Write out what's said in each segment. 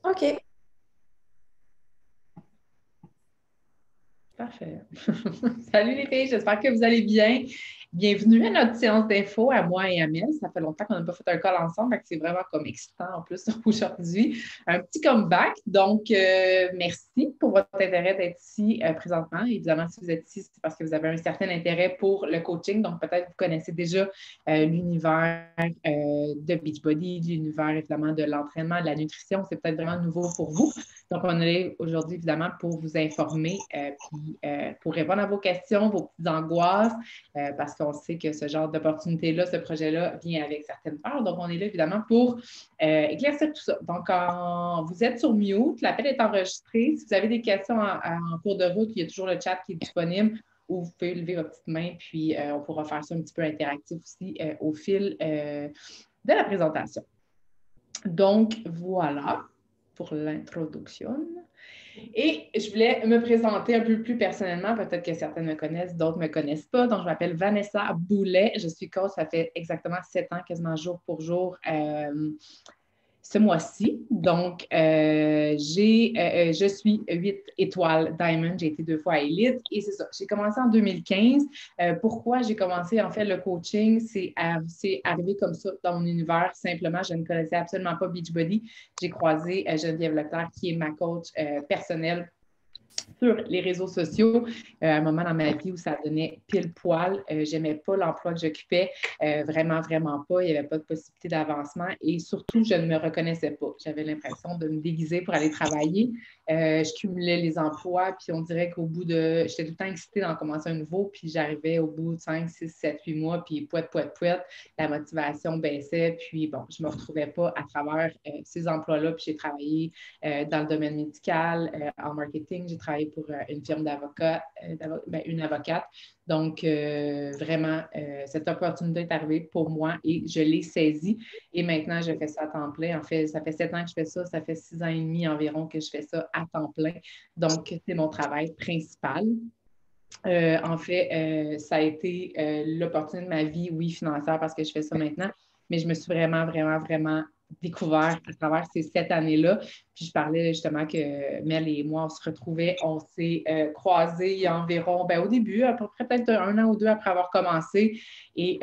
OK. Parfait. Salut les filles, j'espère que vous allez bien. Bienvenue à notre séance d'info à moi et à Mel. Ça fait longtemps qu'on n'a pas fait un call ensemble, donc c'est vraiment comme excitant en plus aujourd'hui. Un petit comeback. Donc, merci pour votre intérêt d'être ici présentement. Évidemment, si vous êtes ici, c'est parce que vous avez un certain intérêt pour le coaching. Donc, peut-être vous connaissez déjà l'univers de Beachbody, l'univers évidemment de l'entraînement, de la nutrition. C'est peut-être vraiment nouveau pour vous. Donc, on est aujourd'hui, évidemment, pour vous informer, puis pour répondre à vos questions, vos petites angoisses, parce qu'on sait que ce genre d'opportunité-là, ce projet-là vient avec certaines peurs. Donc, on est là, évidemment, pour éclaircir tout ça. Donc, vous êtes sur mute, l'appel est enregistré. Si vous avez des questions en cours de route, il y a toujours le chat qui est disponible ou vous pouvez lever votre petite main, puis on pourra faire ça un petit peu interactif aussi au fil de la présentation. Donc, voilà pour l'introduction. Et je voulais me présenter un peu plus personnellement. Peut-être que certaines me connaissent, d'autres ne me connaissent pas. Donc, je m'appelle Vanessa Boulet. Je suis coach, ça fait exactement 7 ans, quasiment jour pour jour, ce mois-ci. Donc, je suis 8 étoiles Diamond. J'ai été 2 fois à Elite et c'est ça. J'ai commencé en 2015. Pourquoi j'ai commencé, en fait, le coaching? C'est arrivé comme ça dans mon univers. Simplement, je ne connaissais absolument pas Beachbody. J'ai croisé Geneviève Leclerc, qui est ma coach personnelle sur les réseaux sociaux, à un moment dans ma vie où ça donnait pile poil. J'aimais pas l'emploi que j'occupais, vraiment, vraiment pas. Il n'y avait pas de possibilité d'avancement et surtout, je ne me reconnaissais pas. J'avais l'impression de me déguiser pour aller travailler. Je cumulais les emplois, puis on dirait qu'au bout de... J'étais tout le temps excitée d'en commencer un nouveau, puis j'arrivais au bout de 5, 6, 7, 8 mois, puis pouet, la motivation baissait, puis bon, je ne me retrouvais pas à travers ces emplois-là, puis j'ai travaillé dans le domaine médical, en marketing. J'ai travaillé pour une firme d'avocats, une avocate. Donc, vraiment, cette opportunité est arrivée pour moi et je l'ai saisie. Et maintenant, je fais ça à temps plein. En fait, ça fait 7 ans que je fais ça. Ça fait 6 ans et demi environ que je fais ça à temps plein. Donc, c'est mon travail principal. En fait, ça a été l'opportunité de ma vie, oui, financière, parce que je fais ça maintenant, mais je me suis vraiment, vraiment, vraiment découvert à travers ces 7 années-là. Puis je parlais justement que Mel et moi, on se retrouvait, on s'est croisés il y a environ, au début, à peu près peut-être 1 an ou 2 après avoir commencé, et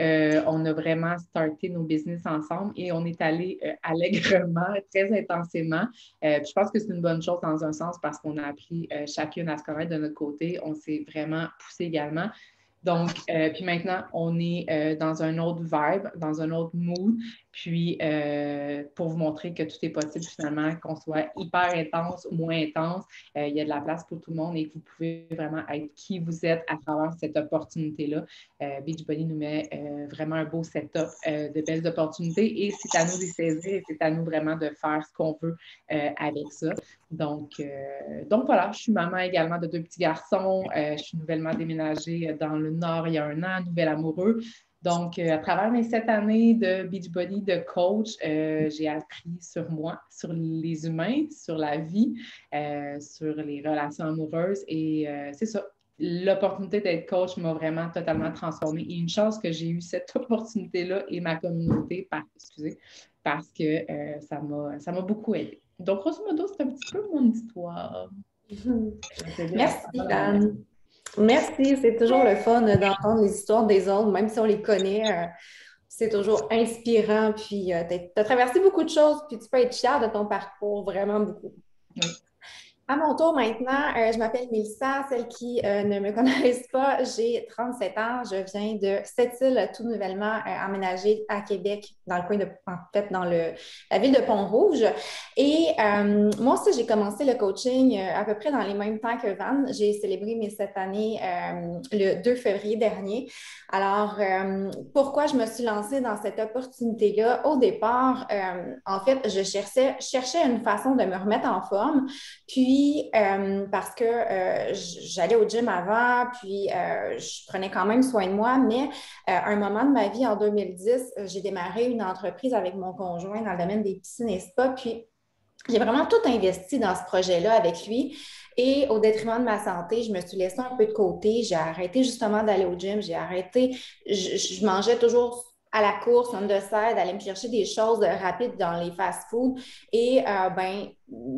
on a vraiment starté nos business ensemble et on est allé allègrement, très intensément. Puis je pense que c'est une bonne chose dans un sens parce qu'on a appris chacune à se connaître de notre côté. On s'est vraiment poussé également. Donc, puis maintenant, on est dans un autre vibe, dans un autre mood. Puis, pour vous montrer que tout est possible finalement, qu'on soit hyper intense ou moins intense, il y a de la place pour tout le monde et que vous pouvez vraiment être qui vous êtes à travers cette opportunité-là. Beachbody nous met vraiment un beau setup de belles opportunités et c'est à nous de les saisir et c'est à nous vraiment de faire ce qu'on veut avec ça. Donc voilà, je suis maman également de 2 petits garçons. Je suis nouvellement déménagée dans le Nord il y a 1 an, nouvel amoureux. Donc, à travers mes 7 années de Beachbody, de coach, j'ai appris sur moi, sur les humains, sur la vie, sur les relations amoureuses. Et c'est ça. L'opportunité d'être coach m'a vraiment totalement transformée. Et une chance que j'ai eu cette opportunité-là et ma communauté, parce que ça m'a beaucoup aidé. Donc, grosso modo, c'est un petit peu mon histoire. Merci, Dan. Merci, c'est toujours le fun d'entendre les histoires des autres, même si on les connaît. C'est toujours inspirant. Puis, tu as traversé beaucoup de choses, puis tu peux être fière de ton parcours, vraiment beaucoup. Oui. À mon tour maintenant, je m'appelle Mélissa. Celles qui ne me connaissent pas, j'ai 37 ans. Je viens de Sept-Îles, tout nouvellement emménagée à Québec, dans le coin de, en fait, dans la ville de Pont-Rouge. Et moi aussi, j'ai commencé le coaching à peu près dans les mêmes temps que Van. J'ai célébré mes 7 années le 2 février dernier. Alors, pourquoi je me suis lancée dans cette opportunité-là? Au départ, en fait, je cherchais une façon de me remettre en forme. Puis, parce que j'allais au gym avant, puis je prenais quand même soin de moi, mais à un moment de ma vie, en 2010, j'ai démarré une entreprise avec mon conjoint dans le domaine des piscines et spas, puis j'ai vraiment tout investi dans ce projet-là avec lui. Et au détriment de ma santé, je me suis laissée un peu de côté. J'ai arrêté justement d'aller au gym. J'ai arrêté. Je mangeais toujours à la course, on the side, d'aller me chercher des choses rapides dans les fast-foods. Et ben,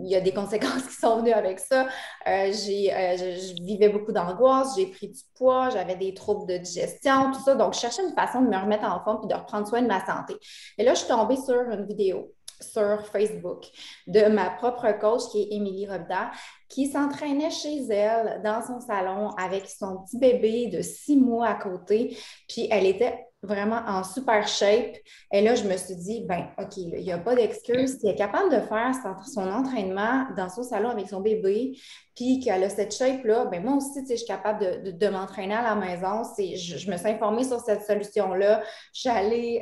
il y a des conséquences qui sont venues avec ça. Je vivais beaucoup d'angoisse, j'ai pris du poids, j'avais des troubles de digestion, tout ça. Donc, je cherchais une façon de me remettre en forme et de reprendre soin de ma santé. Et là, je suis tombée sur une vidéo sur Facebook de ma propre coach qui est Émilie Robida, qui s'entraînait chez elle dans son salon avec son petit bébé de 6 mois à côté. Puis elle était vraiment en super shape. Et là, je me suis dit, ben, OK, il n'y a pas d'excuse. Si elle est capable de faire son entraînement dans son salon avec son bébé, puis qu'elle a cette shape-là, ben moi aussi, je suis capable de m'entraîner à la maison. Je me suis informée sur cette solution-là. Je suis allée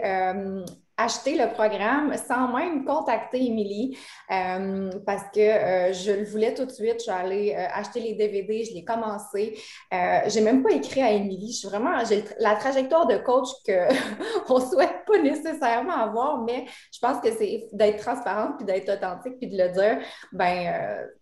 acheter le programme sans même contacter Émilie parce que je le voulais tout de suite. Je suis allée acheter les DVD, je l'ai commencé. J'ai même pas écrit à Émilie. J'ai la trajectoire de coach qu'on ne souhaite pas nécessairement avoir, mais je pense que c'est d'être transparente puis d'être authentique puis de le dire.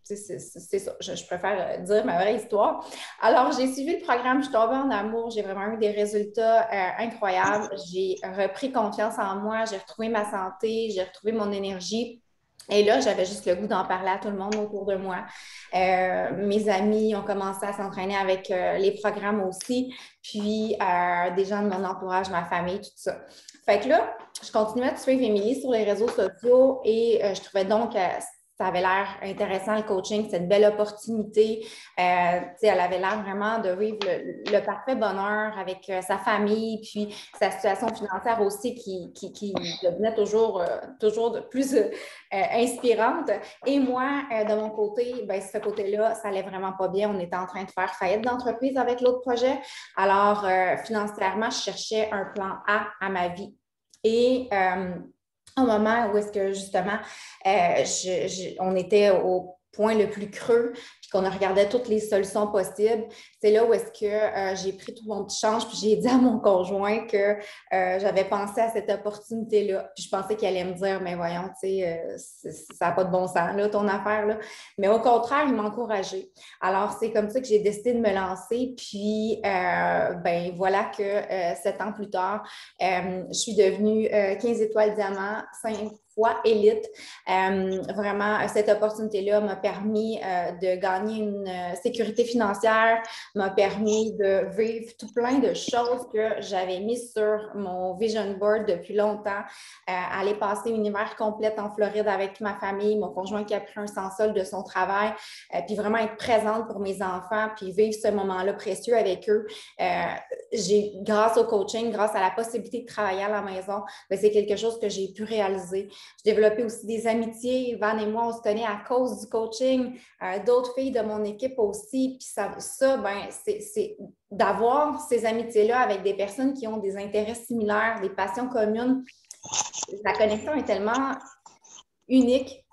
C'est ça. Je préfère dire ma vraie histoire. Alors, j'ai suivi le programme, je suis tombée en amour, j'ai vraiment eu des résultats incroyables. J'ai repris confiance en moi, j'ai retrouvé ma santé, j'ai retrouvé mon énergie. Et là, j'avais juste le goût d'en parler à tout le monde autour de moi. Mes amis ont commencé à s'entraîner avec les programmes aussi, puis des gens de mon entourage, ma famille, tout ça. Fait que là, je continuais de suivre Émilie sur les réseaux sociaux et je trouvais donc ça avait l'air intéressant, le coaching, c'est une belle opportunité. Elle avait l'air vraiment de vivre le parfait bonheur avec sa famille, puis sa situation financière aussi qui devenait toujours de plus inspirante. Et moi, de mon côté, ben, ce côté-là, ça allait vraiment pas bien. On était en train de faire faillite d'entreprise avec l'autre projet. Alors, financièrement, je cherchais un plan A à ma vie. Et au moment où est-ce que justement on était au point le plus creux, puis qu'on a regardé toutes les solutions possibles, c'est là où est-ce que j'ai pris tout mon petit change, puis j'ai dit à mon conjoint que j'avais pensé à cette opportunité-là. Puis je pensais qu'il allait me dire, mais voyons, tu sais, ça n'a pas de bon sens, là, ton affaire, là. Mais au contraire, il m'a encouragée. Alors, c'est comme ça que j'ai décidé de me lancer. Puis, ben voilà que 7 ans plus tard, je suis devenue 15 étoiles diamant, 5 fois élite. Vraiment, cette opportunité-là m'a permis de gagner une sécurité financière, m'a permis de vivre tout plein de choses que j'avais mises sur mon vision board depuis longtemps. Aller passer une hiver complète en Floride avec ma famille, mon conjoint qui a pris un sans-solde de son travail, puis vraiment être présente pour mes enfants, puis vivre ce moment-là précieux avec eux. Grâce au coaching, grâce à la possibilité de travailler à la maison, ben, c'est quelque chose que j'ai pu réaliser. J'ai développé aussi des amitiés. Van et moi, on se connaît à cause du coaching. D'autres filles de mon équipe aussi. Puis ben, c'est d'avoir ces amitiés-là avec des personnes qui ont des intérêts similaires, des passions communes. La connexion est tellement unique.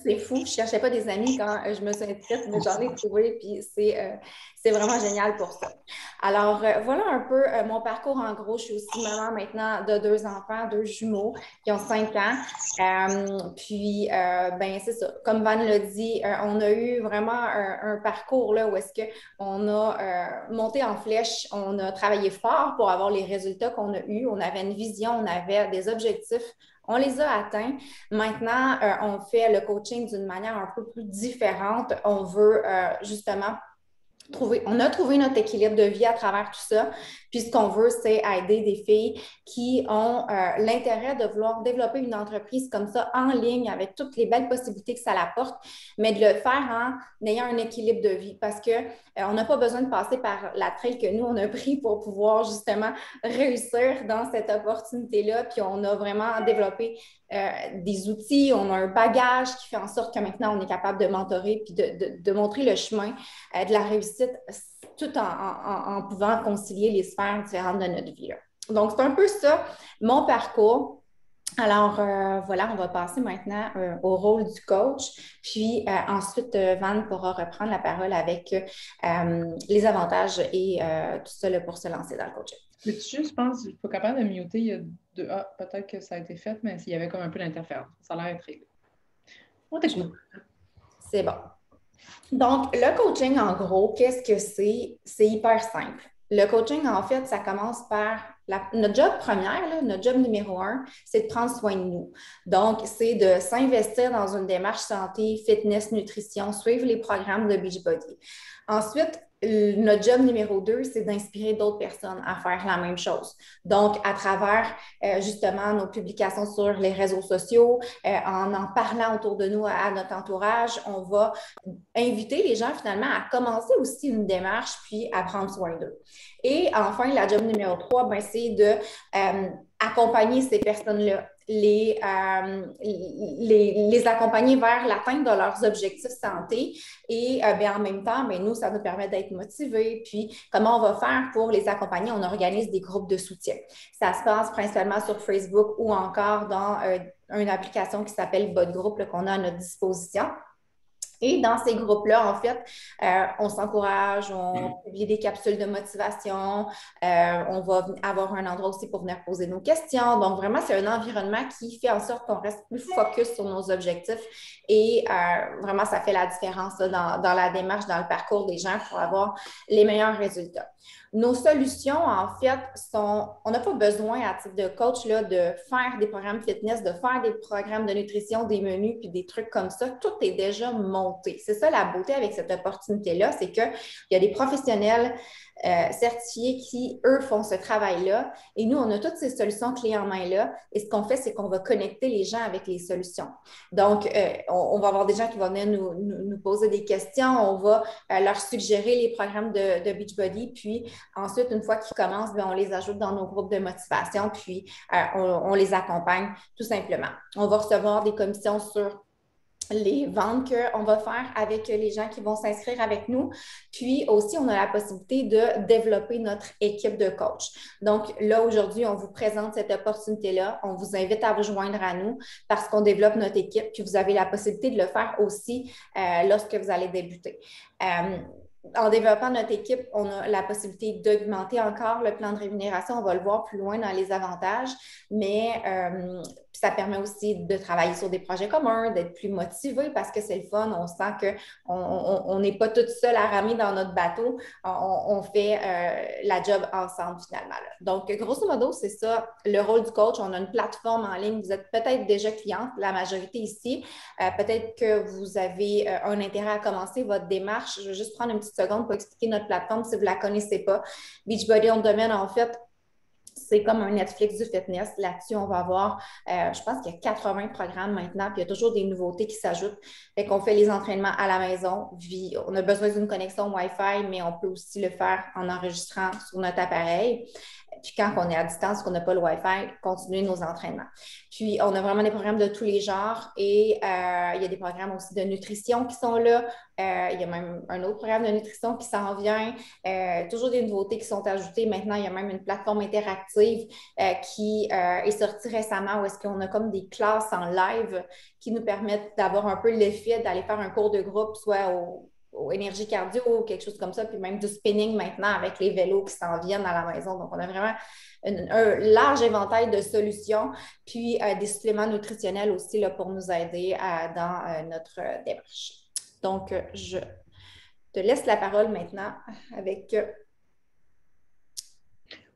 C'est fou. Je ne cherchais pas des amis quand je me suis inscrite, mais j'en ai trouvé, puis c'est vraiment génial pour ça. Alors, voilà un peu mon parcours en gros. Je suis aussi maman maintenant de 2 enfants, 2 jumeaux qui ont 5 ans. Ben, c'est ça. Comme Van l'a dit, on a eu vraiment un parcours là, où est-ce qu'on a monté en flèche, on a travaillé fort pour avoir les résultats qu'on a eus. On avait une vision, on avait des objectifs. On les a atteints. Maintenant, on fait le coaching d'une manière un peu plus différente. On veut justement on a trouvé notre équilibre de vie à travers tout ça. Puis ce qu'on veut, c'est aider des filles qui ont l'intérêt de vouloir développer une entreprise comme ça en ligne avec toutes les belles possibilités que ça apporte, mais de le faire en ayant un équilibre de vie parce qu'on n'a pas besoin de passer par la trail que nous, on a pris pour pouvoir justement réussir dans cette opportunité-là. Puis on a vraiment développé des outils, on a un bagage qui fait en sorte que maintenant, on est capable de mentorer puis de montrer le chemin de la réussite tout en pouvant concilier les sphères différentes de notre vie. Là. Donc, c'est un peu ça, mon parcours. Alors, voilà, on va passer maintenant au rôle du coach. Puis ensuite, Van pourra reprendre la parole avec les avantages et tout ça là, pour se lancer dans le coaching. Peux-tu juste, je pense, il faut capable de muter. Il y a peut-être que ça a été fait, mais il y avait comme un peu d'interférence. Ça a l'air très... On t'écoute. C'est bon. Donc, le coaching, en gros, qu'est-ce que c'est? C'est hyper simple. Le coaching, en fait, ça commence par notre job première, là, notre job numéro un, c'est de prendre soin de nous. Donc, c'est de s'investir dans une démarche santé, fitness, nutrition, suivre les programmes de Beachbody. Ensuite, notre job numéro 2, c'est d'inspirer d'autres personnes à faire la même chose. Donc, à travers justement nos publications sur les réseaux sociaux, en parlant autour de nous à notre entourage, on va inviter les gens finalement à commencer aussi une démarche puis à prendre soin d'eux. Et enfin, la job numéro 3, ben, c'est de accompagner ces personnes-là, les accompagner vers l'atteinte de leurs objectifs santé et bien, en même temps, bien, nous, ça nous permet d'être motivés. Puis, comment on va faire pour les accompagner? On organise des groupes de soutien. Ça se passe principalement sur Facebook ou encore dans une application qui s'appelle Votre Groupe qu'on a à notre disposition. Et dans ces groupes-là, en fait, on s'encourage, on publie des capsules de motivation, on va avoir un endroit aussi pour venir poser nos questions. Donc, vraiment, c'est un environnement qui fait en sorte qu'on reste plus focus sur nos objectifs et vraiment, ça fait la différence là, dans la démarche, dans le parcours des gens pour avoir les meilleurs résultats. Nos solutions, en fait, sont, on n'a pas besoin à titre de coach là, de faire des programmes fitness, de faire des programmes de nutrition, des menus, puis des trucs comme ça. Tout est déjà monté. C'est ça la beauté avec cette opportunité-là, c'est qu'il y a des professionnels certifiés qui, eux, font ce travail-là. Et nous, on a toutes ces solutions clés en main-là. Et ce qu'on fait, c'est qu'on va connecter les gens avec les solutions. Donc, on va avoir des gens qui vont venir nous poser des questions. On va leur suggérer les programmes de Beachbody. Puis, ensuite, une fois qu'ils commencent, bien, on les ajoute dans nos groupes de motivation. Puis, on les accompagne tout simplement. On va recevoir des commissions sur les ventes qu'on va faire avec les gens qui vont s'inscrire avec nous. Puis aussi, on a la possibilité de développer notre équipe de coach. Donc là, aujourd'hui, on vous présente cette opportunité-là. On vous invite à vous joindre à nous parce qu'on développe notre équipe. Puis vous avez la possibilité de le faire aussi lorsque vous allez débuter. En développant notre équipe, on a la possibilité d'augmenter encore le plan de rémunération. On va le voir plus loin dans les avantages, mais ça permet aussi de travailler sur des projets communs, d'être plus motivé parce que c'est le fun. On sent qu'on n'est pas toute seule à ramer dans notre bateau. On fait la job ensemble finalement. Là. Donc, grosso modo, c'est ça le rôle du coach. On a une plateforme en ligne. Vous êtes peut-être déjà cliente, la majorité ici. Peut-être que vous avez un intérêt à commencer votre démarche. Je vais juste prendre une petite seconde pour expliquer notre plateforme si vous ne la connaissez pas. Beachbody on Demand, en fait, c'est comme un Netflix du fitness. Là-dessus, on va avoir, je pense qu'il y a 80 programmes maintenant, puis il y a toujours des nouveautés qui s'ajoutent. Fait qu'on fait les entraînements à la maison. On a besoin d'une connexion Wi-Fi, mais on peut aussi le faire en enregistrant sur notre appareil. Puis quand on est à distance, qu'on n'a pas le Wi-Fi, continuer nos entraînements. Puis on a vraiment des programmes de tous les genres et il y a des programmes aussi de nutrition qui sont là. Il y a même un autre programme de nutrition qui s'en vient. Toujours des nouveautés qui sont ajoutées. Maintenant, il y a même une plateforme interactive qui est sortie récemment où est-ce qu'on a comme des classes en live qui nous permettent d'avoir un peu l'effet d'aller faire un cours de groupe, soit au énergie cardio ou quelque chose comme ça, puis même du spinning maintenant avec les vélos qui s'en viennent à la maison. Donc, on a vraiment un large éventail de solutions, puis des suppléments nutritionnels aussi là, pour nous aider dans notre démarche. Donc, je te laisse la parole maintenant avec...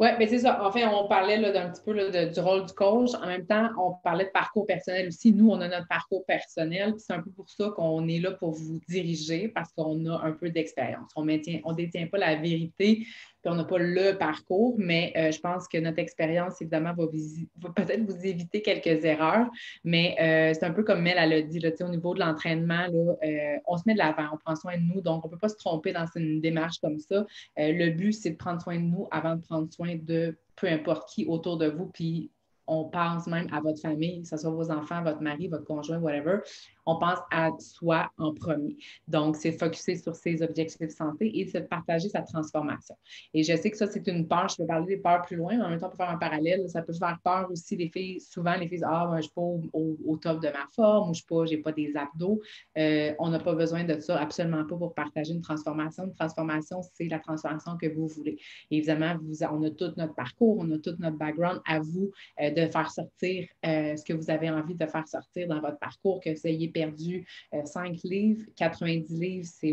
Oui, mais c'est ça. En fait, on parlait là, d'un petit peu là, du rôle du coach. En même temps, on parlait de parcours personnel aussi. Nous, on a notre parcours personnel. C'est un peu pour ça qu'on est là pour vous diriger parce qu'on a un peu d'expérience. On ne détient pas la vérité, puis on n'a pas le parcours, mais je pense que notre expérience, évidemment, va peut-être vous éviter quelques erreurs. Mais c'est un peu comme Mel a dit, là, au niveau de l'entraînement, là, on se met de l'avant, on prend soin de nous. Donc, on ne peut pas se tromper dans une démarche comme ça. Le but, c'est de prendre soin de nous avant de prendre soin de peu importe qui autour de vous, puis on pense même à votre famille, que ce soit vos enfants, votre mari, votre conjoint, whatever. On pense à soi en premier. Donc, c'est focuser sur ses objectifs de santé et c'est de partager sa transformation. Et je sais que ça, c'est une peur, je peux parler des peurs plus loin, mais en même temps, on peut faire un parallèle. Ça peut faire peur aussi, les filles. Souvent, les filles disent ah, ben, je ne suis pas au top de ma forme ou je n'ai pas des abdos. On n'a pas besoin de ça, absolument pas pour partager une transformation. Une transformation, c'est la transformation que vous voulez. Et évidemment, on a tout notre parcours, on a tout notre background à vous de faire sortir ce que vous avez envie de faire sortir dans votre parcours, que vous ayez perdu 5 livres, 90 livres, c'est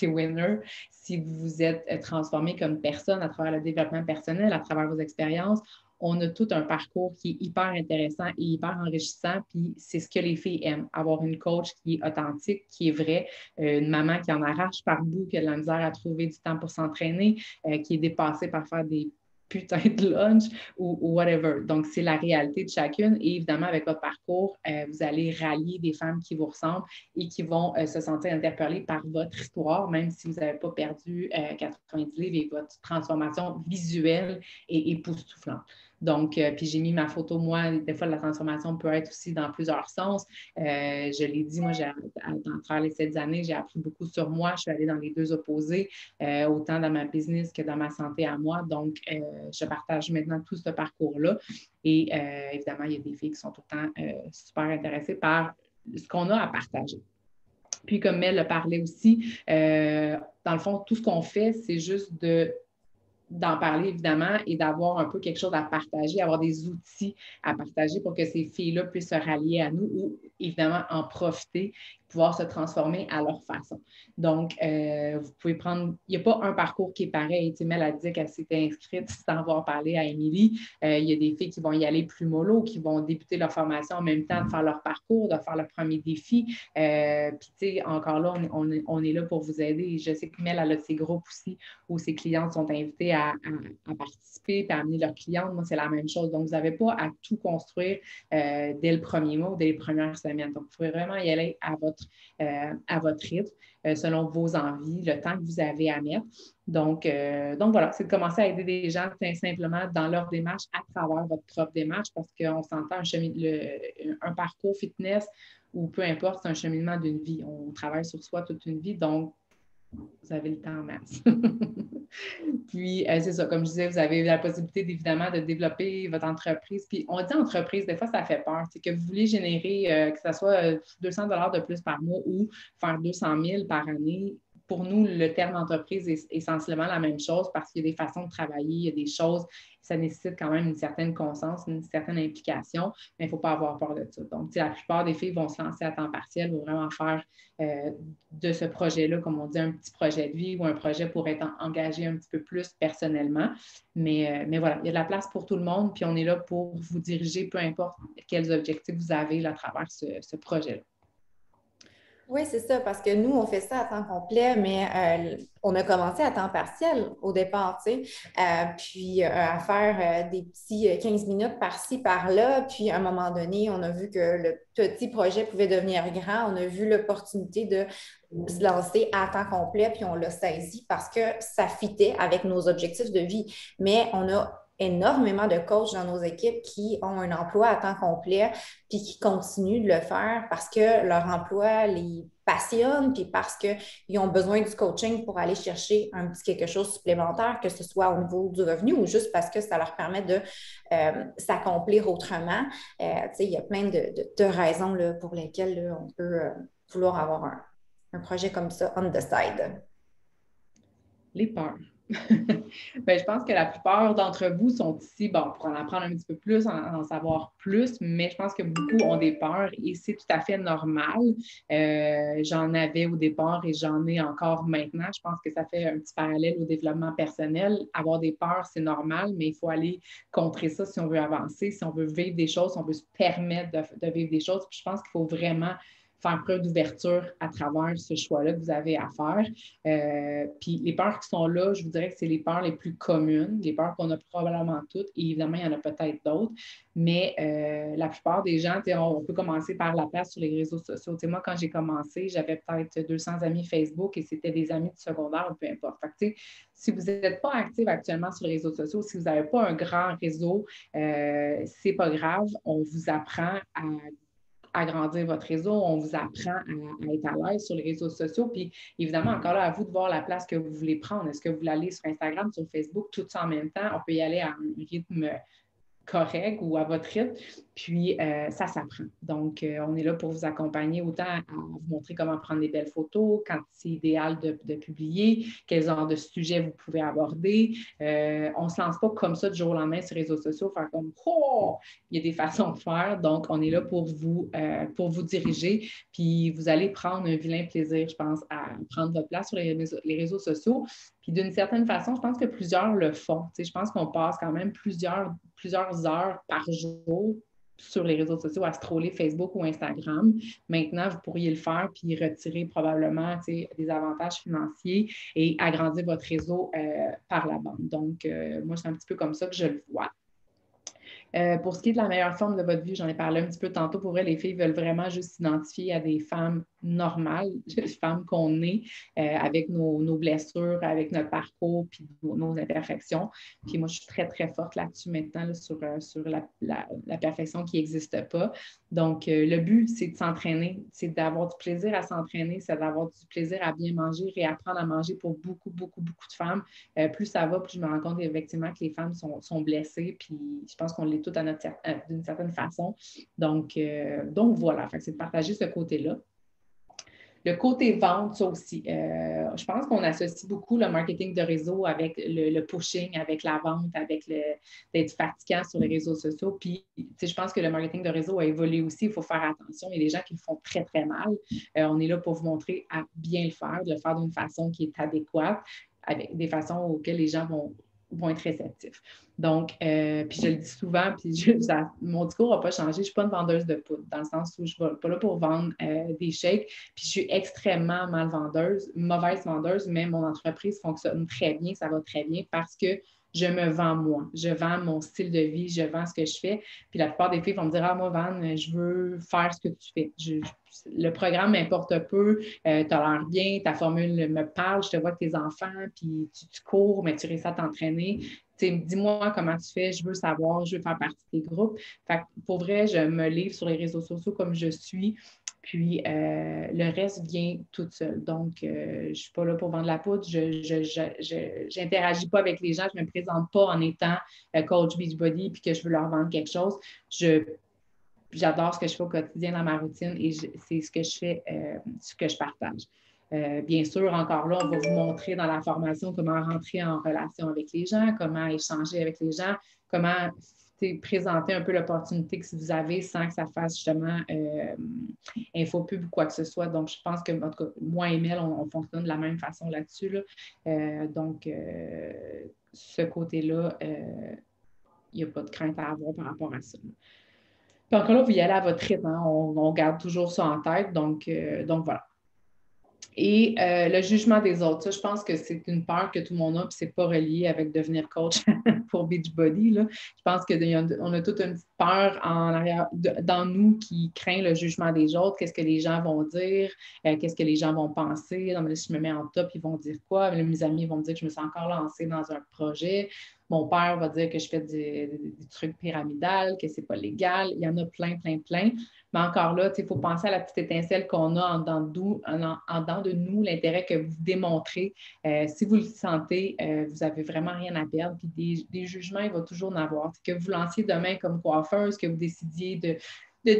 winner. Si vous vous êtes transformé comme personne à travers le développement personnel, à travers vos expériences, on a tout un parcours qui est hyper intéressant et hyper enrichissant, puis c'est ce que les filles aiment, avoir une coach qui est authentique, qui est vraie, une maman qui en arrache par bout, qui a de la misère à trouver du temps pour s'entraîner, qui est dépassée par faire des putain de lunch ou whatever. Donc, c'est la réalité de chacune. Et évidemment, avec votre parcours, vous allez rallier des femmes qui vous ressemblent et qui vont se sentir interpellées par votre histoire, même si vous n'avez pas perdu 90 livres et votre transformation visuelle est époustouflante. Donc, puis j'ai mis ma photo, moi, des fois, la transformation peut être aussi dans plusieurs sens. Je l'ai dit, moi, à travers les 7 années, j'ai appris beaucoup sur moi. Je suis allée dans les deux opposés, autant dans ma business que dans ma santé à moi. Donc, je partage maintenant tout ce parcours-là. Et évidemment, il y a des filles qui sont tout le temps super intéressées par ce qu'on a à partager. Puis, comme Mel le parlait aussi, dans le fond, tout ce qu'on fait, c'est juste d'en parler, évidemment, et d'avoir un peu quelque chose à partager, avoir des outils à partager pour que ces filles-là puissent se rallier à nous ou, évidemment, en profiter, pouvoir se transformer à leur façon. Donc, vous pouvez prendre... Il n'y a pas un parcours qui est pareil. Tu sais, Mel a dit qu'elle s'était inscrite sans avoir parlé à Émilie. Il y a des filles qui vont y aller plus mollo, qui vont débuter leur formation en même temps de faire leur parcours, de faire leur premier défi. Puis, tu sais, encore là, on est là pour vous aider. Je sais que Mel, elle a de ses groupes aussi où ses clientes sont invitées à participer et à amener leurs clientes. Moi, c'est la même chose. Donc, vous n'avez pas à tout construire dès le premier mois ou dès les premières semaines. Donc, vous pouvez vraiment y aller à votre rythme, selon vos envies, le temps que vous avez à mettre. Donc voilà, c'est de commencer à aider des gens simplement dans leur démarche à travers votre propre démarche parce qu'on s'entend un parcours fitness ou peu importe, c'est un cheminement d'une vie. On travaille sur soi toute une vie, donc vous avez le temps en masse. Puis, c'est ça, comme je disais, vous avez la possibilité, évidemment, de développer votre entreprise. Puis, on dit entreprise, des fois, ça fait peur. C'est que vous voulez générer, que ce soit 200 $ de plus par mois ou faire 200 000 par année. Pour nous, le terme entreprise est essentiellement la même chose parce qu'il y a des façons de travailler, il y a des choses, ça nécessite quand même une certaine conscience, une certaine implication, mais il ne faut pas avoir peur de ça. Donc, la plupart des filles vont se lancer à temps partiel, vont vraiment faire de ce projet-là, comme on dit, un petit projet de vie ou un projet pour être engagé un petit peu plus personnellement. Mais voilà, il y a de la place pour tout le monde, puis on est là pour vous diriger, peu importe quels objectifs vous avez là, à travers ce projet-là. Oui, c'est ça, parce que nous, on fait ça à temps complet, mais on a commencé à temps partiel au départ, tu sais, puis à faire des petits 15 minutes par-ci, par-là, puis à un moment donné, on a vu que le petit projet pouvait devenir grand, on a vu l'opportunité de se lancer à temps complet, puis on l'a saisi parce que ça fitait avec nos objectifs de vie, mais on a énormément de coachs dans nos équipes qui ont un emploi à temps complet puis qui continuent de le faire parce que leur emploi les passionne puis parce qu'ils ont besoin du coaching pour aller chercher un petit quelque chose supplémentaire, que ce soit au niveau du revenu ou juste parce que ça leur permet de s'accomplir autrement. Il y a plein de raisons là, pour lesquelles là, on peut vouloir avoir un projet comme ça on the side. Les peurs. Bien, je pense que la plupart d'entre vous sont ici pour en apprendre un petit peu plus, en savoir plus, mais je pense que beaucoup ont des peurs et c'est tout à fait normal. J'en avais au départ et j'en ai encore maintenant. Je pense que ça fait un petit parallèle au développement personnel. Avoir des peurs, c'est normal, mais il faut aller contrer ça si on veut avancer, si on veut vivre des choses, si on veut se permettre de vivre des choses. Puis je pense qu'il faut vraiment faire preuve d'ouverture à travers ce choix-là que vous avez à faire. Puis les peurs qui sont là, je vous dirais que c'est les peurs les plus communes, les peurs qu'on a probablement toutes, et évidemment, il y en a peut-être d'autres, mais la plupart des gens, on peut commencer par la place sur les réseaux sociaux. Moi, quand j'ai commencé, j'avais peut-être 200 amis Facebook et c'était des amis du secondaire ou peu importe. Fait que, si vous n'êtes pas actif actuellement sur les réseaux sociaux, si vous n'avez pas un grand réseau, c'est pas grave, on vous apprend à agrandir votre réseau, on vous apprend à être à l'aise sur les réseaux sociaux. Puis évidemment, encore là, à vous de voir la place que vous voulez prendre. Est-ce que vous voulez aller sur Instagram, sur Facebook, tout ça en même temps? On peut y aller à un rythme correct ou à votre rythme. Puis, ça s'apprend. Donc, on est là pour vous accompagner autant à vous montrer comment prendre des belles photos, quand c'est idéal de publier, quel genre de sujet vous pouvez aborder. On ne se lance pas comme ça du jour au lendemain sur les réseaux sociaux, faire comme « Oh! » Il y a des façons de faire. Donc, on est là pour vous diriger. Puis, vous allez prendre un vilain plaisir, je pense, à prendre votre place sur les réseaux sociaux. Puis, d'une certaine façon, je pense que plusieurs le font. Tu sais, je pense qu'on passe quand même plusieurs heures par jour sur les réseaux sociaux à scroller Facebook ou Instagram. Maintenant, vous pourriez le faire puis retirer probablement des avantages financiers et agrandir votre réseau par la bande. Donc, moi, c'est un petit peu comme ça que je le vois. Pour ce qui est de la meilleure forme de votre vie, j'en ai parlé un petit peu tantôt. Pour vrai, les filles veulent vraiment juste s'identifier à des femmes normales, des femmes qu'on est, avec nos blessures, avec notre parcours, puis nos imperfections. Puis moi, je suis très, très forte là-dessus maintenant, là, sur la perfection qui n'existe pas. Donc, le but, c'est de s'entraîner, c'est d'avoir du plaisir à s'entraîner, c'est d'avoir du plaisir à bien manger, réapprendre à manger pour beaucoup, beaucoup, beaucoup de femmes. Plus ça va, plus je me rends compte effectivement que les femmes sont blessées, puis je pense qu'on l'est toutes d'une certaine façon. Donc voilà, c'est de partager ce côté-là. Le côté vente, ça aussi. Je pense qu'on associe beaucoup le marketing de réseau avec le pushing, avec la vente, avec d'être fatigant sur les réseaux sociaux. Puis, je pense que le marketing de réseau a évolué aussi. Il faut faire attention. Il y a des gens qui le font très, très mal. On est là pour vous montrer à bien le faire, de le faire d'une façon qui est adéquate, avec des façons auxquelles les gens vont être réceptifs. Donc, puis je le dis souvent, puis mon discours n'a pas changé. Je ne suis pas une vendeuse de poudre, dans le sens où je ne suis pas là pour vendre des shakes. Puis je suis extrêmement mauvaise vendeuse, mais mon entreprise fonctionne très bien, ça va très bien parce que je me vends moi. Je vends mon style de vie, je vends ce que je fais. Puis la plupart des filles vont me dire « Ah, moi, Van, je veux faire ce que tu fais. Le programme m'importe peu, tu as l'air bien, ta formule me parle, je te vois que tes enfants, puis tu cours, mais tu réussis à t'entraîner. Dis-moi comment tu fais, je veux savoir, je veux faire partie des groupes. » Fait que pour vrai, je me livre sur les réseaux sociaux comme je suis. Puis, le reste vient tout seul. Donc, je ne suis pas là pour vendre la poudre. Je n'interagis pas avec les gens. Je ne me présente pas en étant coach Beachbody puis que je veux leur vendre quelque chose. J'adore ce que je fais au quotidien dans ma routine et c'est ce que je fais, ce que je partage. Bien sûr, encore là, on va vous montrer dans la formation comment rentrer en relation avec les gens, comment échanger avec les gens, comment présenter un peu l'opportunité que vous avez sans que ça fasse justement infopub ou quoi que ce soit. Donc, je pense que, en tout cas, moi et Mel, on fonctionne de la même façon là-dessus. Là. Donc, ce côté-là, il n'y a pas de crainte à avoir par rapport à ça. Puis encore là, vous y allez à votre rythme. Hein? On garde toujours ça en tête. Donc voilà. Et le jugement des autres, ça, je pense que c'est une peur que tout le monde a, puis c'est pas relié avec devenir coach pour Beachbody. Là. Je pense qu'on a toute une petite peur en arrière dans nous qui craint le jugement des autres. Qu'est-ce que les gens vont dire? Qu'est-ce que les gens vont penser? Non, mais si je me mets en top, ils vont dire quoi? Mes amis vont me dire que je me suis encore lancée dans un projet. Mon père va dire que je fais des trucs pyramidales, que c'est pas légal. Il y en a plein, plein, plein. Mais encore là, il faut penser à la petite étincelle qu'on a en dedans de nous, l'intérêt que vous démontrez. Si vous le sentez, vous n'avez vraiment rien à perdre. Puis des jugements, il va toujours en avoir. Que vous lanciez demain comme coiffeuse, que vous décidiez de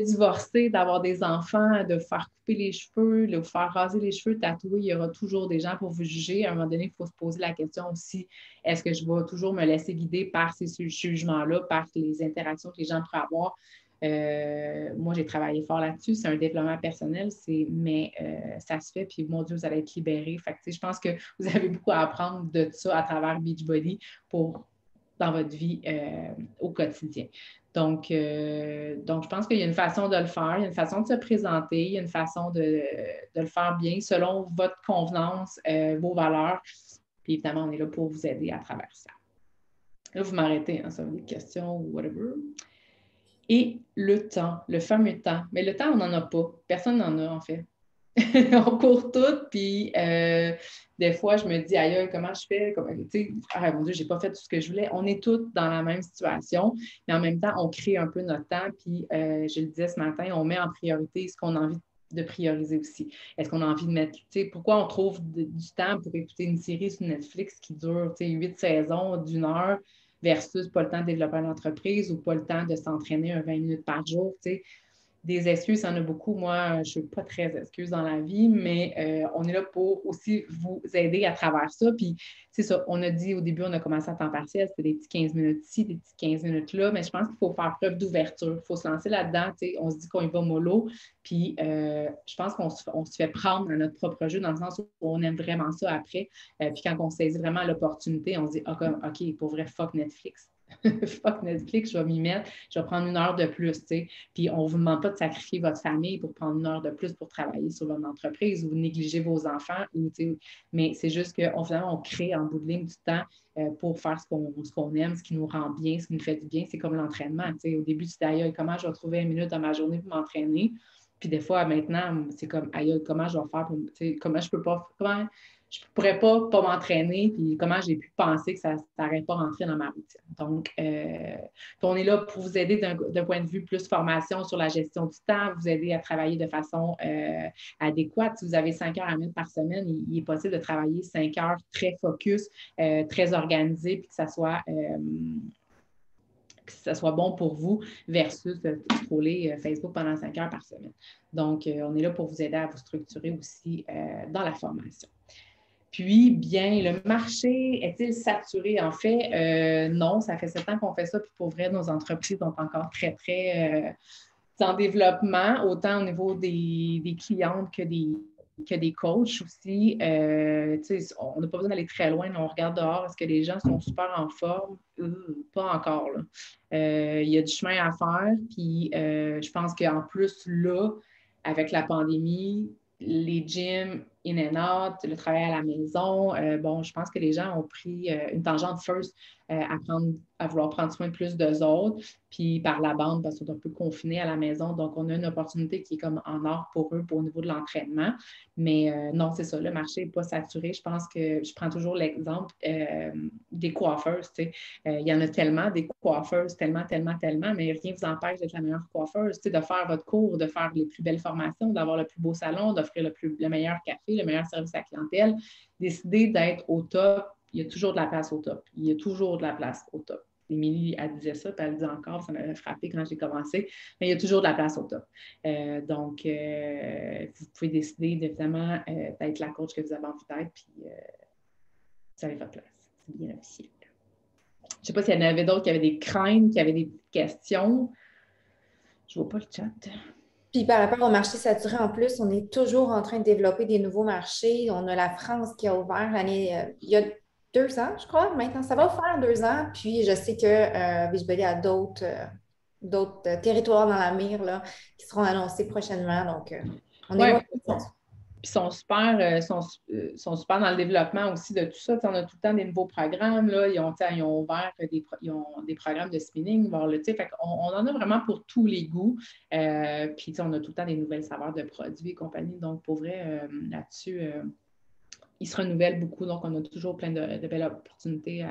divorcer, d'avoir des enfants, de faire couper les cheveux, de vous faire raser les cheveux, tatouer, il y aura toujours des gens pour vous juger. À un moment donné, il faut se poser la question aussi, est-ce que je vais toujours me laisser guider par ces jugements-là, par les interactions que les gens pourraient avoir? Moi, j'ai travaillé fort là-dessus. C'est un développement personnel, mais ça se fait. Puis, mon Dieu, vous allez être libérés. Fait que, je pense que vous avez beaucoup à apprendre de ça à travers Beachbody dans votre vie au quotidien. Donc, je pense qu'il y a une façon de le faire, il y a une façon de se présenter, il y a une façon de le faire bien selon votre convenance, vos valeurs. Puis, évidemment, on est là pour vous aider à travers ça. Là, vous m'arrêtez, hein, ça veut des questions ou whatever. Et le temps, le fameux temps. Mais le temps, on n'en a pas. Personne n'en a, en fait. On court toutes, puis des fois, je me dis, aïe, comment je fais? Mon Dieu, j'ai pas fait tout ce que je voulais. On est toutes dans la même situation, mais en même temps, on crée un peu notre temps, puis je le disais ce matin, on met en priorité ce qu'on a envie de prioriser aussi. Est-ce qu'on a envie de mettre, pourquoi on trouve du temps pour écouter une série sur Netflix qui dure 8 saisons d'1 heure? versus pas le temps de développer une entreprise ou pas le temps de s'entraîner 20 minutes par jour, tu sais. Des excuses, il y en a beaucoup. Moi, je ne suis pas très excuse dans la vie, mais on est là pour aussi vous aider à travers ça. Puis, c'est ça, on a dit au début, on a commencé à temps partiel, c'était des petits 15 minutes ici, des petits 15 minutes là, mais je pense qu'il faut faire preuve d'ouverture. Il faut se lancer là-dedans. On se dit qu'on y va mollo. Puis, je pense qu'on se fait prendre à notre propre jeu dans le sens où on aime vraiment ça après. Puis, quand on saisit vraiment l'opportunité, on se dit, OK, pour vrai, fuck Netflix. Fuck Netflix, je vais m'y mettre, je vais prendre 1 heure de plus, tu sais. Puis on ne vous demande pas de sacrifier votre famille pour prendre 1 heure de plus pour travailler sur votre entreprise ou négliger vos enfants, mais c'est juste qu'on finalement, on crée en bout de ligne du temps pour faire ce qu'on aime, ce qui nous rend bien, ce qui nous fait du bien. C'est comme l'entraînement, tu sais. Au début, tu dis, aïe, comment je vais trouver 1 minute dans ma journée pour m'entraîner? Puis des fois, maintenant, c'est comme, aïe, comment je vais faire pour, comment je peux pas, comment je ne pourrais pas m'entraîner, puis comment j'ai pu penser que ça n'aurait pas rentré dans ma routine. Donc, on est là pour vous aider d'un point de vue plus formation sur la gestion du temps, vous aider à travailler de façon adéquate. Si vous avez 5 heures à mettre par semaine, il est possible de travailler 5 heures très focus, très organisé, puis que ça soit bon pour vous versus scroller Facebook pendant 5 heures par semaine. Donc, on est là pour vous aider à vous structurer aussi dans la formation. Puis, bien, le marché est-il saturé? En fait, non, ça fait 7 ans qu'on fait ça, puis pour vrai, nos entreprises sont encore très, très en développement, autant au niveau des clientes que des coachs aussi. On n'a pas besoin d'aller très loin, là, on regarde dehors, est-ce que les gens sont super en forme? Pas encore, là. Il y a du chemin à faire, puis je pense qu'en plus, là, avec la pandémie, les gyms in and out, le travail à la maison, bon, je pense que les gens ont pris une tangente first à vouloir prendre soin plus d'eux autres, puis par la bande, parce qu'on est un peu confinés à la maison, donc on a une opportunité qui est comme en or pour eux, au niveau de l'entraînement. Mais non, c'est ça, le marché n'est pas saturé. Je pense que je prends toujours l'exemple des coiffeuses, tu sais. Il y en a tellement, des coiffeuses, tellement, tellement, tellement, mais rien ne vous empêche d'être la meilleure coiffeuse, tu sais, de faire votre cours, de faire les plus belles formations, d'avoir le plus beau salon, d'offrir le meilleur café, le meilleur service à la clientèle. Décider d'être au top, il y a toujours de la place au top. Il y a toujours de la place au top. Émilie, elle disait ça, puis elle le dit encore, ça m'avait frappé quand j'ai commencé, mais il y a toujours de la place au top. Donc, vous pouvez décider, évidemment, d'être la coach que vous avez envie d'être, puis vous avez votre place. C'est bien officiel. Je ne sais pas s'il y en avait d'autres qui avaient des craintes, qui avaient des questions. Je ne vois pas le chat. Puis par rapport au marché saturé, en plus, on est toujours en train de développer des nouveaux marchés. On a la France qui a ouvert il y a 2 ans, je crois. Maintenant, ça va faire 2 ans. Puis je sais que Beachbody a d'autres territoires dans la mire là, qui seront annoncés prochainement. Donc, on est Oui, loin. puis sont super dans le développement aussi de tout ça. On a tout le temps des nouveaux programmes. Là. Ils ont ouvert ils ont des programmes de spinning. Fait on en a vraiment pour tous les goûts. Puis on a tout le temps des nouvelles saveurs de produits et compagnie. Donc, pour vrai, là-dessus, ils se renouvellent beaucoup. Donc, on a toujours plein de belles opportunités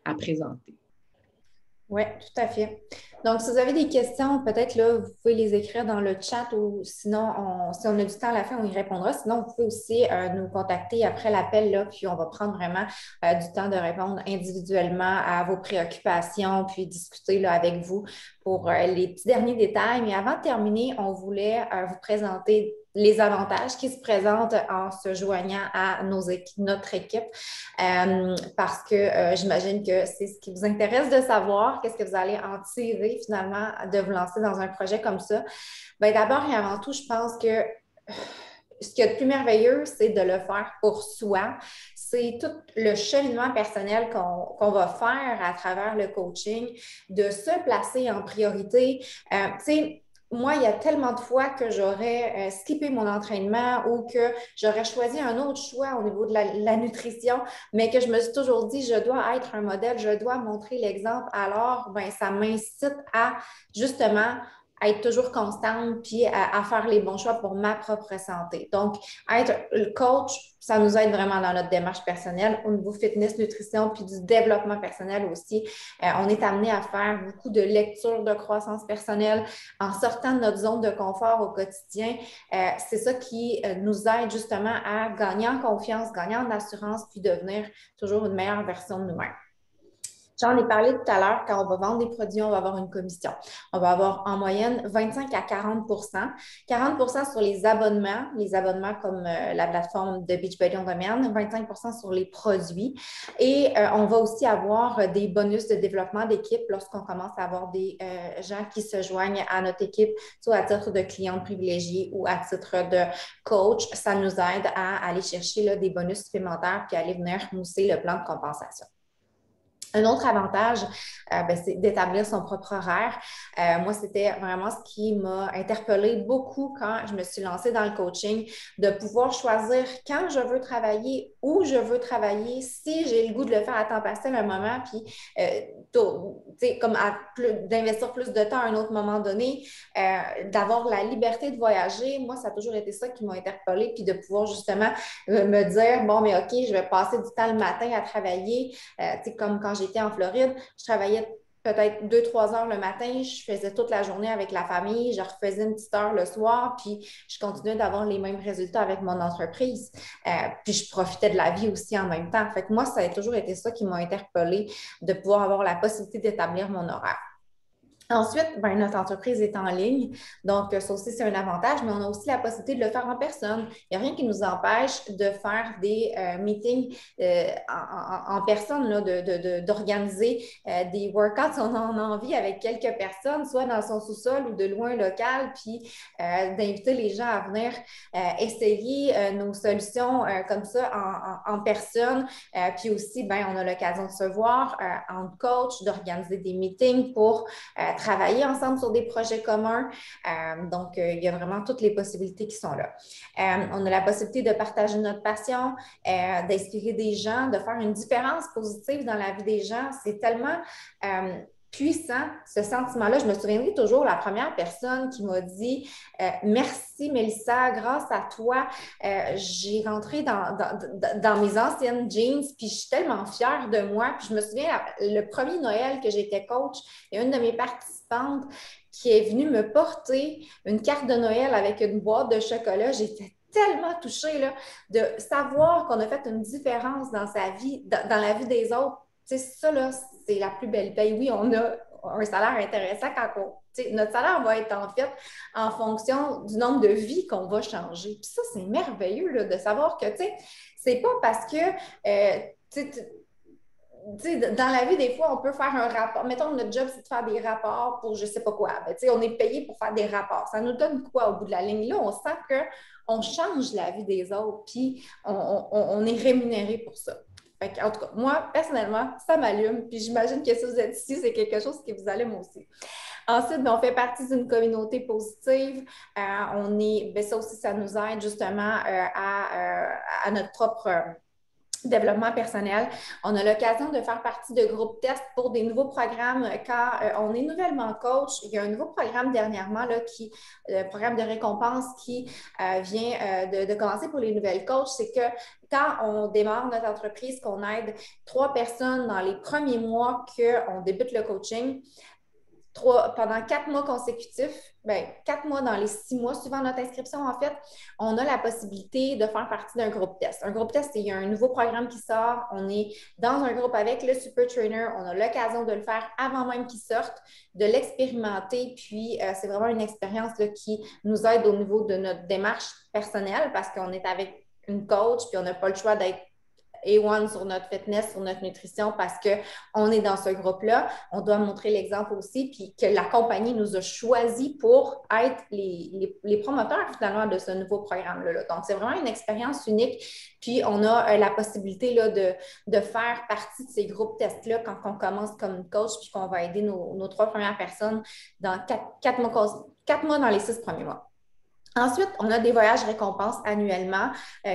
à présenter. Oui, tout à fait. Donc, si vous avez des questions, peut-être là, vous pouvez les écrire dans le chat ou sinon, si on a du temps à la fin, on y répondra. Sinon, vous pouvez aussi nous contacter après l'appel, là, puis on va prendre vraiment du temps de répondre individuellement à vos préoccupations, puis discuter là, avec vous pour les petits derniers détails. Mais avant de terminer, on voulait vous présenter les avantages qui se présentent en se joignant à notre équipe parce que j'imagine que c'est ce qui vous intéresse de savoir, qu'est-ce que vous allez en tirer finalement de vous lancer dans un projet comme ça. Bien, d'abord et avant tout, je pense que ce qu'il y a de plus merveilleux, c'est de le faire pour soi. C'est tout le cheminement personnel qu'on va faire à travers le coaching, de se placer en priorité. Tu sais, moi, il y a tellement de fois que j'aurais skippé mon entraînement ou que j'aurais choisi un autre choix au niveau de la nutrition, mais que je me suis toujours dit, je dois être un modèle, je dois montrer l'exemple. Alors, ben, ça m'incite à justement être toujours constante puis à faire les bons choix pour ma propre santé. Donc, être le coach, ça nous aide vraiment dans notre démarche personnelle au niveau fitness, nutrition, puis du développement personnel aussi. On est amené à faire beaucoup de lectures de croissance personnelle en sortant de notre zone de confort au quotidien. C'est ça qui nous aide justement à gagner en confiance, gagner en assurance, puis devenir toujours une meilleure version de nous-mêmes. J'en ai parlé tout à l'heure, quand on va vendre des produits, on va avoir une commission. On va avoir en moyenne 25 à 40 40 sur les abonnements comme la plateforme de Beachbody On Demand, 25 sur les produits. Et on va aussi avoir des bonus de développement d'équipe lorsqu'on commence à avoir des gens qui se joignent à notre équipe, soit à titre de client privilégié ou à titre de coach. Ça nous aide à aller chercher là, des bonus supplémentaires puis aller venir mousser le plan de compensation. Un autre avantage, c'est d'établir son propre horaire. Moi, c'était vraiment ce qui m'a interpellée beaucoup quand je me suis lancée dans le coaching, de pouvoir choisir quand je veux travailler, où je veux travailler, si j'ai le goût de le faire à temps partiel à un moment, puis comme d'investir plus de temps à un autre moment donné, d'avoir la liberté de voyager. Moi, ça a toujours été ça qui m'a interpellée, puis de pouvoir justement me dire, bon, mais OK, je vais passer du temps le matin à travailler, comme quand j'étais en Floride, je travaillais peut-être 2-3 heures le matin, je faisais toute la journée avec la famille, je refaisais une petite heure le soir, puis je continuais d'avoir les mêmes résultats avec mon entreprise. Puis je profitais de la vie aussi en même temps. Fait que moi, ça a toujours été ça qui m'a interpellée, de pouvoir avoir la possibilité d'établir mon horaire. Ensuite, notre entreprise est en ligne, donc ça aussi, c'est un avantage, mais on a aussi la possibilité de le faire en personne. Il n'y a rien qui nous empêche de faire des meetings en personne, là, d'organiser des workouts si on en a envie avec quelques personnes, soit dans son sous-sol ou de loin local, puis d'inviter les gens à venir essayer nos solutions comme ça en personne. Puis aussi, on a l'occasion de se voir en coach, d'organiser des meetings pour travailler ensemble sur des projets communs. Donc, il y a vraiment toutes les possibilités qui sont là. On a la possibilité de partager notre passion, d'inspirer des gens, de faire une différence positive dans la vie des gens. C'est tellement puissant, ce sentiment-là. Je me souviendrai toujours la première personne qui m'a dit merci Mélissa, grâce à toi, j'ai rentré dans mes anciennes jeans, puis je suis tellement fière de moi. Puis je me souviens, le premier Noël que j'étais coach, il y a une de mes participantes qui est venue me porter une carte de Noël avec une boîte de chocolat. J'étais tellement touchée là, de savoir qu'on a fait une différence dans sa vie, dans la vie des autres. Tu sais, ça, là, c'est la plus belle paye. Oui, on a un salaire intéressant notre salaire va être en fait en fonction du nombre de vies qu'on va changer. Puis ça, c'est merveilleux là, de savoir que, c'est pas parce que, dans la vie, des fois, on peut faire un rapport. Mettons, notre job, c'est de faire des rapports pour je sais pas quoi. On est payé pour faire des rapports. Ça nous donne quoi au bout de la ligne? Là, on sent qu'on change la vie des autres, puis on est rémunéré pour ça. En tout cas, moi, personnellement, ça m'allume. Puis j'imagine que si vous êtes ici, c'est quelque chose qui vous allume aussi. Ensuite, on fait partie d'une communauté positive. Ça aussi, ça nous aide justement à notre propre développement personnel. On a l'occasion de faire partie de groupes tests pour des nouveaux programmes. Quand on est nouvellement coach, il y a un nouveau programme dernièrement, là, programme de récompense qui vient de commencer pour les nouvelles coachs. C'est que quand on démarre notre entreprise, qu'on aide 3 personnes dans les premiers mois qu'on débute le coaching, pendant 4 mois consécutifs, 4 mois dans les 6 mois suivant notre inscription, en fait, on a la possibilité de faire partie d'un groupe test. Un groupe test, il y a un nouveau programme qui sort. On est dans un groupe avec le Super Trainer. On a l'occasion de le faire avant même qu'il sorte, de l'expérimenter. Puis, c'est vraiment une expérience là, qui nous aide au niveau de notre démarche personnelle parce qu'on est avec une coach, puis on n'a pas le choix d'être A1 sur notre fitness, sur notre nutrition parce qu'on est dans ce groupe-là. On doit montrer l'exemple aussi, puis que la compagnie nous a choisis pour être les promoteurs finalement de ce nouveau programme-là. Donc, c'est vraiment une expérience unique. Puis, on a la possibilité là, de faire partie de ces groupes tests-là quand on commence comme coach, puis qu'on va aider nos 3 premières personnes dans 4 mois dans les 6 premiers mois. Ensuite, on a des voyages récompenses annuellement.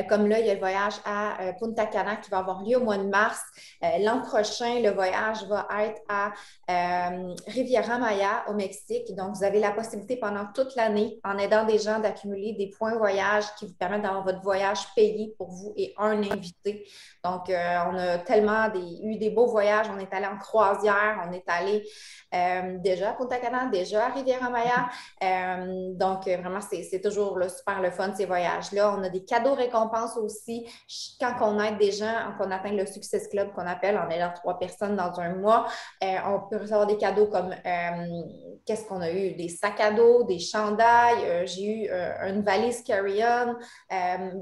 Comme là, il y a le voyage à Punta Cana qui va avoir lieu au mois de mars. L'an prochain, le voyage va être à Riviera Maya au Mexique. Donc, vous avez la possibilité pendant toute l'année, en aidant des gens, d'accumuler des points voyage qui vous permettent d'avoir votre voyage payé pour vous et un invité. Donc, on a tellement eu des beaux voyages. On est allé en croisière, on est allé déjà à Punta Cana, déjà à Riviera Maya. Donc, vraiment, c'est toujours toujours là, super le fun, ces voyages-là. On a des cadeaux récompenses aussi. Quand on aide des gens, qu'on atteint le Success Club qu'on appelle, on est là 3 personnes dans un mois, on peut recevoir des cadeaux comme, qu'est-ce qu'on a eu? Des sacs à dos, des chandails, j'ai eu une valise carry-on,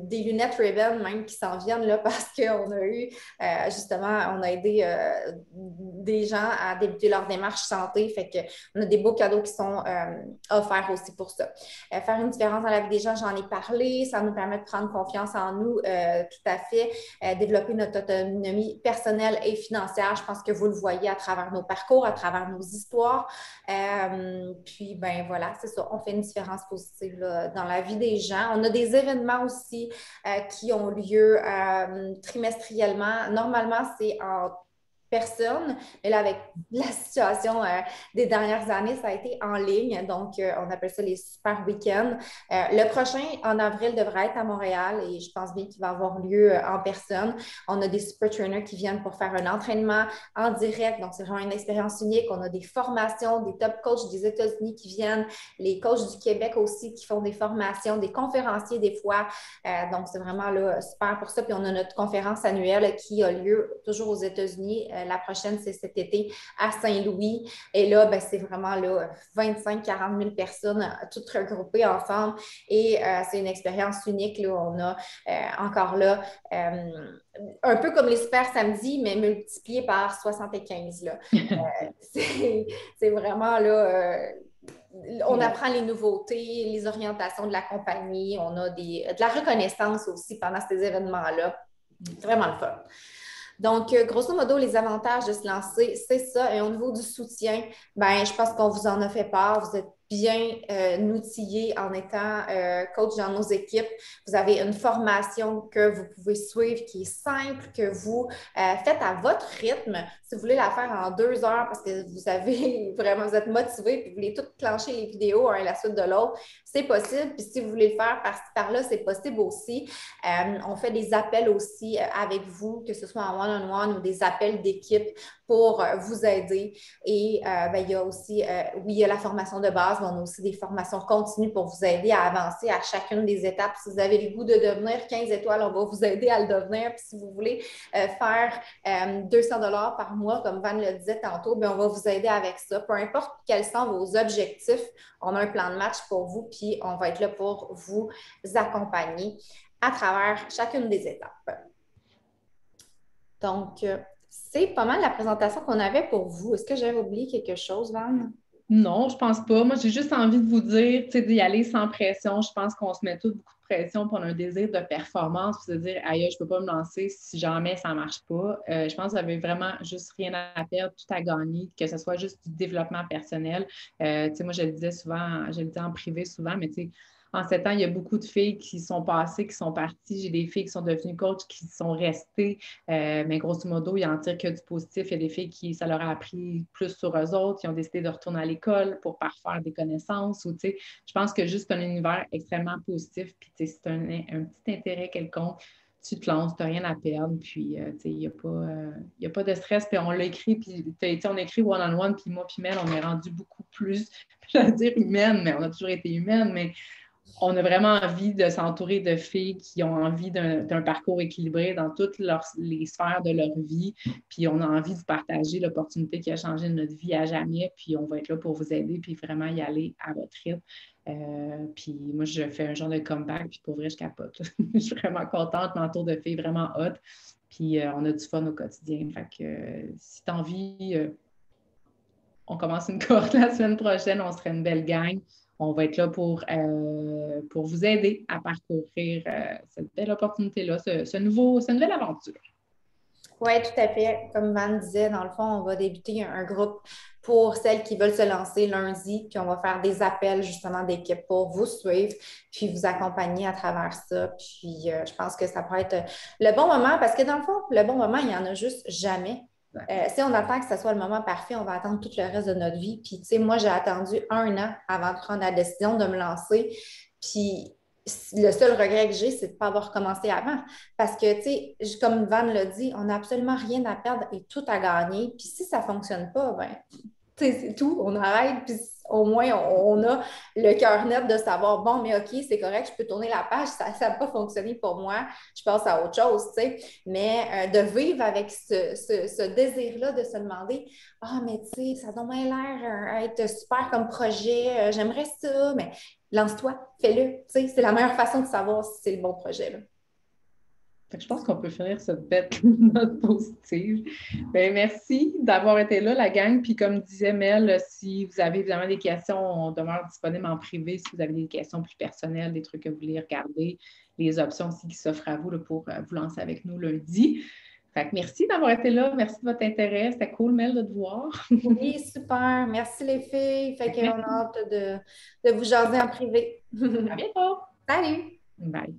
des lunettes Ray-Ban même qui s'en viennent là parce qu'on a eu, justement, on a aidé des gens à débuter leur démarche santé. Fait qu'on a des beaux cadeaux qui sont offerts aussi pour ça. Faire une différence dans la vie des gens, j'en ai parlé. Ça nous permet de prendre confiance en nous, tout à fait. Développer notre autonomie personnelle et financière. Je pense que vous le voyez à travers nos parcours, à travers nos histoires. Puis, ben voilà, c'est ça. On fait une différence positive là, dans la vie des gens. On a des événements aussi qui ont lieu trimestriellement. Normalement, c'est en personne. Mais là, avec la situation des dernières années, ça a été en ligne. Donc, on appelle ça les super week-ends. Le prochain, en avril, devrait être à Montréal et je pense bien qu'il va avoir lieu en personne. On a des super trainers qui viennent pour faire un entraînement en direct. Donc, c'est vraiment une expérience unique. On a des formations, des top coachs des États-Unis qui viennent, les coachs du Québec aussi qui font des formations, des conférenciers des fois. Donc, c'est vraiment là, super pour ça. Puis, on a notre conférence annuelle qui a lieu toujours aux États-Unis. La prochaine, c'est cet été à Saint-Louis. Et là, ben, c'est vraiment là, 25-40 000 personnes toutes regroupées ensemble. Et c'est une expérience unique. Là. On a encore là un peu comme les super samedis, mais multiplié par 75. Là. C'est vraiment là. On apprend les nouveautés, les orientations de la compagnie. On a de la reconnaissance aussi pendant ces événements-là. C'est vraiment le fun. Donc, grosso modo, les avantages de se lancer, c'est ça. Et au niveau du soutien, ben, je pense qu'on vous en a fait part. Vous êtes bien outillés en étant coach dans nos équipes. Vous avez une formation que vous pouvez suivre qui est simple, que vous faites à votre rythme. Si vous voulez la faire en 2 heures parce que vous avez vraiment, vous êtes motivé et vous voulez tout clencher les vidéos un à la suite de l'autre, c'est possible. Puis si vous voulez le faire par-ci, par-là, c'est possible aussi. On fait des appels aussi avec vous, que ce soit en one-on-one ou des appels d'équipe pour vous aider. Et ben, il y a aussi, oui, il y a la formation de base, mais on a aussi des formations continues pour vous aider à avancer à chacune des étapes. Si vous avez le goût de devenir 15 étoiles, on va vous aider à le devenir. Puis si vous voulez faire 200 $ par mois, comme Van le disait tantôt, bien, on va vous aider avec ça. Peu importe quels sont vos objectifs, on a un plan de match pour vous, puis on va être là pour vous accompagner à travers chacune des étapes. Donc, c'est pas mal la présentation qu'on avait pour vous. Est-ce que j'avais oublié quelque chose, Van? Non, je pense pas. Moi, j'ai juste envie de vous dire, tu sais, d'y aller sans pression. Je pense qu'on se met tous beaucoup de pression pour un désir de performance, puis de dire, aïe, je peux pas me lancer si jamais ça marche pas. Je pense que vous avez vraiment juste rien à perdre, tout à gagner, que ce soit juste du développement personnel. Tu sais, moi, je le disais souvent, je le disais en privé souvent, mais tu sais, en 7 ans, il y a beaucoup de filles qui sont passées, qui sont parties. J'ai des filles qui sont devenues coachs, qui sont restées. Mais grosso modo, il en tire que du positif. Il y a des filles qui, ça leur a appris plus sur eux autres, qui ont décidé de retourner à l'école pour parfaire des connaissances. Ou, je pense que juste un univers extrêmement positif. Puis, si tu as un petit intérêt quelconque, tu te lances, tu n'as rien à perdre. Puis, il n'y a pas de stress. Puis, on l'a écrit, puis on a écrit one-on-one, puis moi, puis Mel, on est rendu beaucoup plus, je vais dire humaine, mais on a toujours été humaine, mais on a vraiment envie de s'entourer de filles qui ont envie d'un parcours équilibré dans toutes les sphères de leur vie. Puis on a envie de partager l'opportunité qui a changé notre vie à jamais. Puis on va être là pour vous aider, puis vraiment y aller à votre rythme. Puis moi, je fais un genre de comeback, puis pour vrai, je capote. Je suis vraiment contente, m'entoure de filles vraiment hot. Puis on a du fun au quotidien. Fait que si tu as envie, on commence une cohorte la semaine prochaine, on serait une belle gang. On va être là pour vous aider à parcourir cette belle opportunité-là, cette nouvelle aventure. Oui, tout à fait. Comme Van disait, dans le fond, on va débuter un groupe pour celles qui veulent se lancer lundi, puis on va faire des appels justement d'équipe pour vous suivre, puis vous accompagner à travers ça. Puis je pense que ça pourrait être le bon moment, parce que dans le fond, le bon moment, il n'y en a juste jamais. Si on attend que ce soit le moment parfait, on va attendre tout le reste de notre vie. Puis, tu sais, moi, j'ai attendu 1 an avant de prendre la décision de me lancer. Puis, le seul regret que j'ai, c'est de ne pas avoir commencé avant. Parce que, tu sais, comme Van l'a dit, on n'a absolument rien à perdre et tout à gagner. Puis, si ça ne fonctionne pas, ben, tu sais, c'est tout, on arrête, puis au moins, on a le cœur net de savoir, bon, mais OK, c'est correct, je peux tourner la page, ça n'a pas fonctionné pour moi, je passe à autre chose, tu sais. Mais de vivre avec ce désir-là, de se demander, ah, mais tu sais, ça donne l'air être super comme projet, j'aimerais ça, mais lance-toi, fais-le, tu sais, c'est la meilleure façon de savoir si c'est le bon projet, là. Fait que je pense qu'on peut finir cette bête note positive. Ben, merci d'avoir été là, la gang. Puis comme disait Mel, si vous avez évidemment des questions, on demeure disponible en privé. Si vous avez des questions plus personnelles, des trucs que vous voulez regarder, les options aussi qui s'offrent à vous là, pour vous lancer avec nous lundi. Fait que merci d'avoir été là. Merci de votre intérêt. C'était cool, Mel, de te voir. Oui, super. Merci les filles. Fait qu'on a Merci. hâte de vous jaser en privé. À bientôt. Salut! Bye.